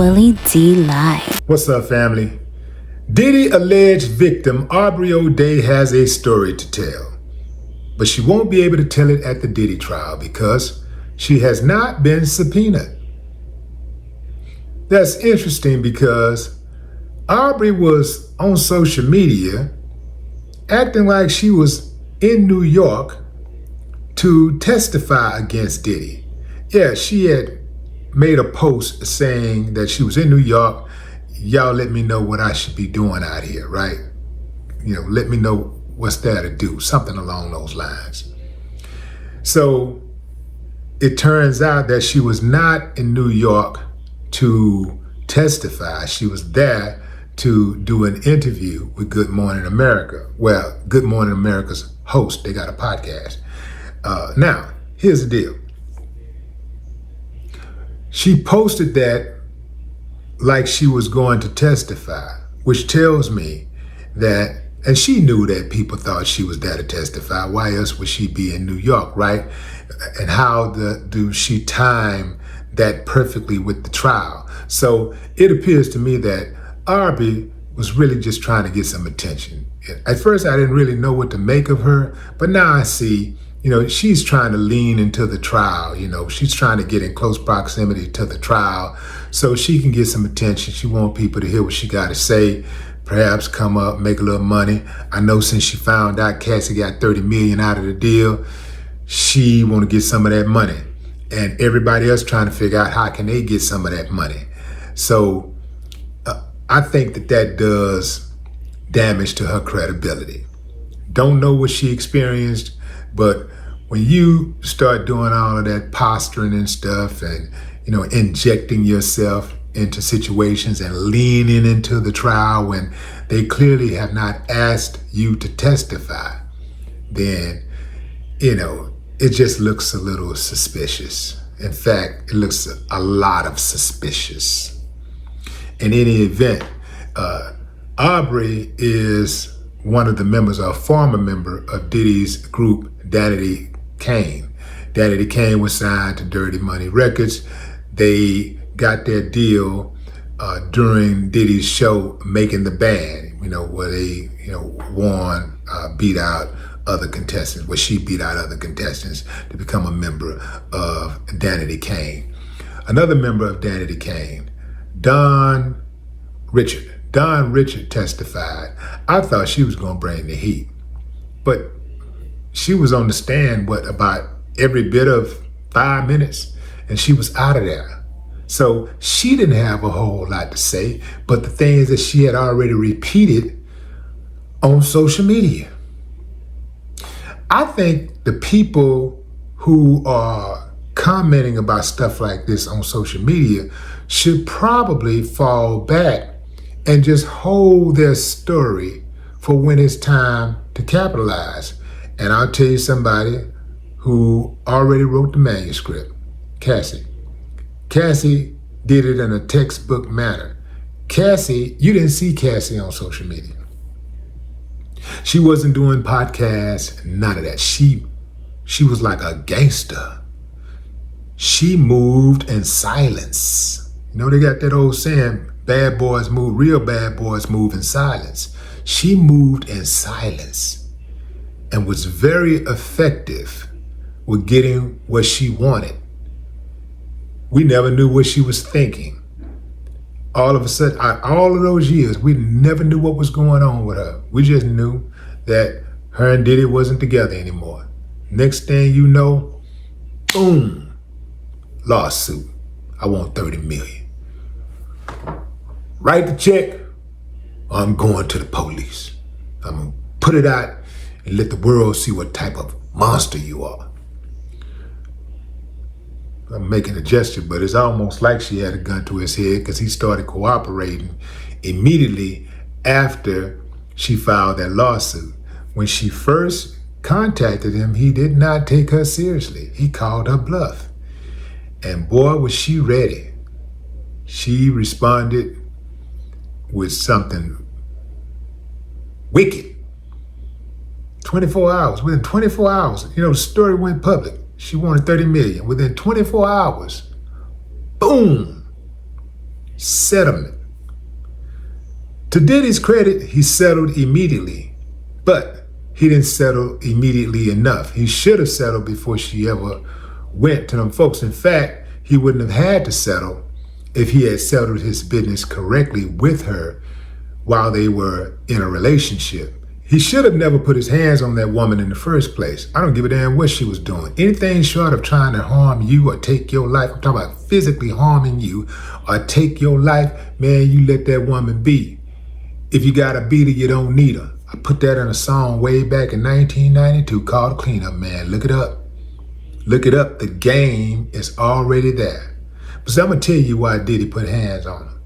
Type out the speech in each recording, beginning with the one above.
Willie D Live. What's up, family? Diddy alleged victim Aubrey O'Day has a story to tell, but she won't be able to tell it at the Diddy trial because she has not been subpoenaed. That's interesting because Aubrey was on social media acting like she was in New York to testify against Diddy. Yeah, she had made a post saying that she was in New York. Y'all let me know what I should be doing out here, right? Let me know what's there to do, something along those lines. So it turns out that she was not in New York to testify. She was there to do an interview with Good Morning America. Well, Good Morning America's host, they got a podcast. Now, here's the deal. She posted that like she was going to testify, which tells me that, and she knew that people thought she was there to testify. Why else would she be in New York, right? And how do she time that perfectly with the trial? So it appears to me that Aubrey was really just trying to get some attention. At first, I didn't really know what to make of her, but now I see, she's trying to lean into the trial. She's trying to get in close proximity to the trial so she can get some attention. She wants people to hear what she got to say, perhaps come up, make a little money. I know since she found out Cassie got $30 million out of the deal, she want to get some of that money. And everybody else trying to figure out how can they get some of that money. So I think that does damage to her credibility. Don't know what she experienced, but when you start doing all of that posturing and stuff and, injecting yourself into situations and leaning into the trial when they clearly have not asked you to testify, then, it just looks a little suspicious. In fact, it looks a lot of suspicious. In any event, Aubrey is one of the members, or a former member of Diddy's group, Diddy Kane. Diddy Kane was signed to Dirty Money Records. They got their deal during Diddy's show, Making the Band, where they, won, beat out other contestants, where she beat out other contestants to become a member of Diddy Kane. Another member of Diddy Kane, Don Richard testified. I thought she was going to bring the heat, but she was on the stand, about every bit of 5 minutes, and she was out of there. So she didn't have a whole lot to say, but the things that she had already repeated on social media. I think the people who are commenting about stuff like this on social media should probably fall back and just hold their story for when it's time to capitalize. And I'll tell you somebody who already wrote the manuscript, Cassie. Cassie did it in a textbook manner. Cassie, you didn't see Cassie on social media. She wasn't doing podcasts, none of that. She was like a gangster. She moved in silence. They got that old saying, bad boys move, real bad boys move in silence. She moved in silence and was very effective with getting what she wanted. We never knew what she was thinking. All of a sudden, all of those years, we never knew what was going on with her. We just knew that her and Diddy wasn't together anymore. Next thing you know, boom, lawsuit. I want $30 million. Write the check, or I'm going to the police. I'm gonna put it out and let the world see what type of monster you are. I'm making a gesture, but it's almost like she had a gun to his head because he started cooperating immediately after she filed that lawsuit. When she first contacted him, he did not take her seriously. He called her bluff. And boy, was she ready. She responded with something wicked. 24 hours. Within 24 hours, the story went public. She wanted $30 million. Within 24 hours, boom, settlement. To Diddy's credit, he settled immediately, but he didn't settle immediately enough. He should have settled before she ever went to them folks. In fact, he wouldn't have had to settle if he had settled his business correctly with her while they were in a relationship. He should have never put his hands on that woman in the first place. I don't give a damn what she was doing. Anything short of trying to harm you or take your life, I'm talking about physically harming you or take your life, man, you let that woman be. If you got a beater, you don't need her. I put that in a song way back in 1992 called Cleanup Man. Look it up. Look it up. The game is already there. But so I'm going to tell you why Diddy put hands on her.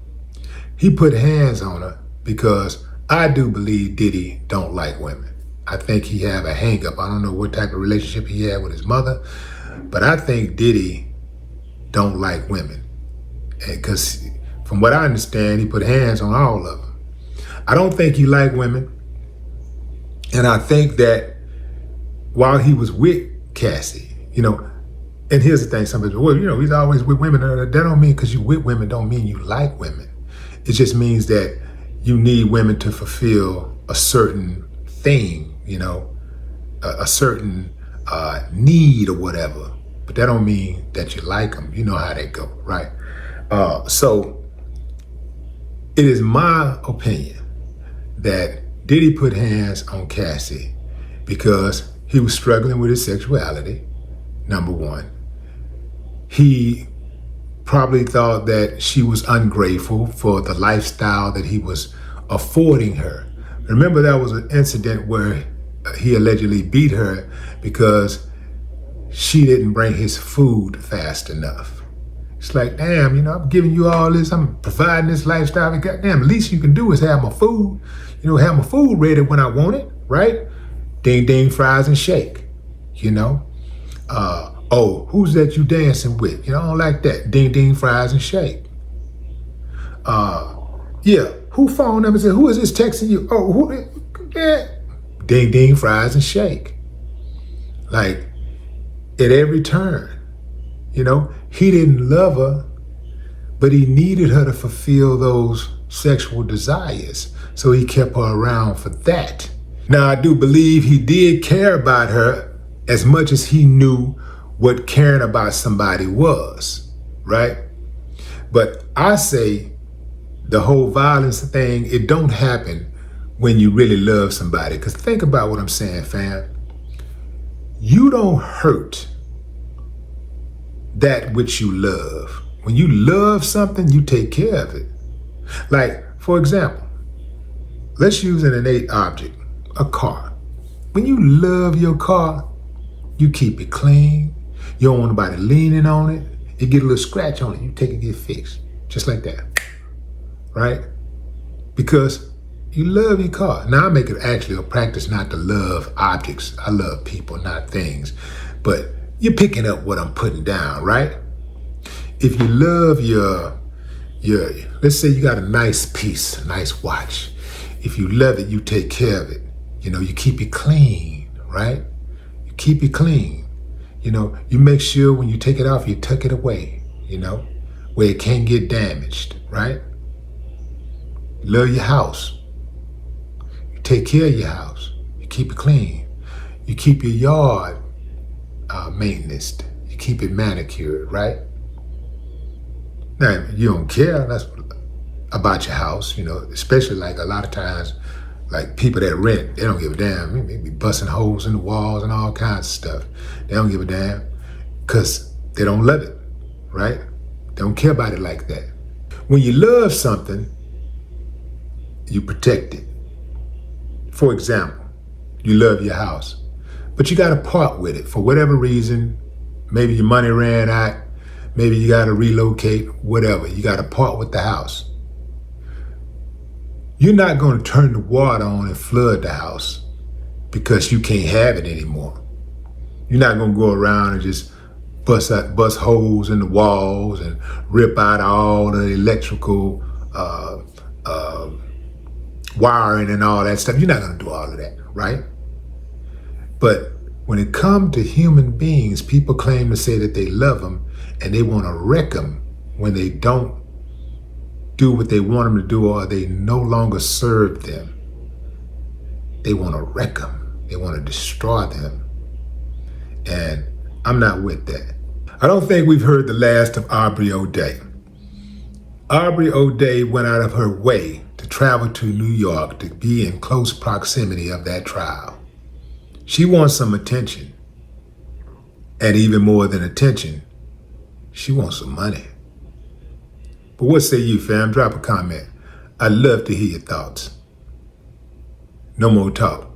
He put hands on her because I do believe Diddy don't like women. I think he have a hang-up. I don't know what type of relationship he had with his mother, but I think Diddy don't like women. Because from what I understand, he put hands on all of them. I don't think he liked women. And I think that while he was with Cassie, and here's the thing, somebody, well, he's always with women. That don't mean because you with women don't mean you like women. It just means that you need women to fulfill a certain thing, a certain need or whatever. But that don't mean that you like them. You know how they go, right? So it is my opinion that Diddy put hands on Cassie because he was struggling with his sexuality, number one. He probably thought that she was ungrateful for the lifestyle that he was affording her. Remember, that was an incident where he allegedly beat her because she didn't bring his food fast enough. It's like, damn, I'm giving you all this, I'm providing this lifestyle, but goddamn, the least you can do is have my food, have my food ready when I want it, right? Ding, ding, fries and shake, oh, who's that you dancing with? I don't like that. Ding, ding, fries and shake. Yeah, who phoned them and said, who is this texting you? Oh, who? Yeah. Ding, ding, fries and shake. Like, at every turn, he didn't love her, but he needed her to fulfill those sexual desires. So he kept her around for that. Now, I do believe he did care about her as much as he knew what caring about somebody was, right? But I say the whole violence thing, it don't happen when you really love somebody. Because think about what I'm saying, fam. You don't hurt that which you love. When you love something, you take care of it. Like, for example, let's use an innate object, a car. When you love your car, you keep it clean. You don't want nobody leaning on it. It get a little scratch on it, you take it, get fixed. Just like that, right? Because you love your car. Now I make it actually a practice not to love objects. I love people, not things. But you're picking up what I'm putting down, right? If you love your, let's say you got a nice piece, a nice watch. If you love it, you take care of it. You keep it clean, right? You keep it clean. You make sure when you take it off, you tuck it away, where it can't get damaged, right? Love your house. You take care of your house. You keep it clean. You keep your yard maintenance. You keep it manicured, right? Now, you don't care about your house, especially like a lot of times, like people that rent, they don't give a damn. They be busting holes in the walls and all kinds of stuff. They don't give a damn because they don't love it, right? They don't care about it like that. When you love something, you protect it. For example, you love your house, but you got to part with it for whatever reason. Maybe your money ran out. Maybe you got to relocate, whatever. You got to part with the house. You're not going to turn the water on and flood the house because you can't have it anymore. You're not going to go around and just bust holes in the walls and rip out all the electrical wiring and all that stuff. You're not going to do all of that, right? But when it comes to human beings, people claim to say that they love them and they want to wreck them when they don't do what they want them to do, or they no longer serve them. They want to wreck them. They want to destroy them. And I'm not with that. I don't think we've heard the last of Aubrey O'Day. Aubrey O'Day went out of her way to travel to New York to be in close proximity of that trial. She wants some attention. And even more than attention, she wants some money. But what say you, fam? Drop a comment. I'd love to hear your thoughts. No more talk.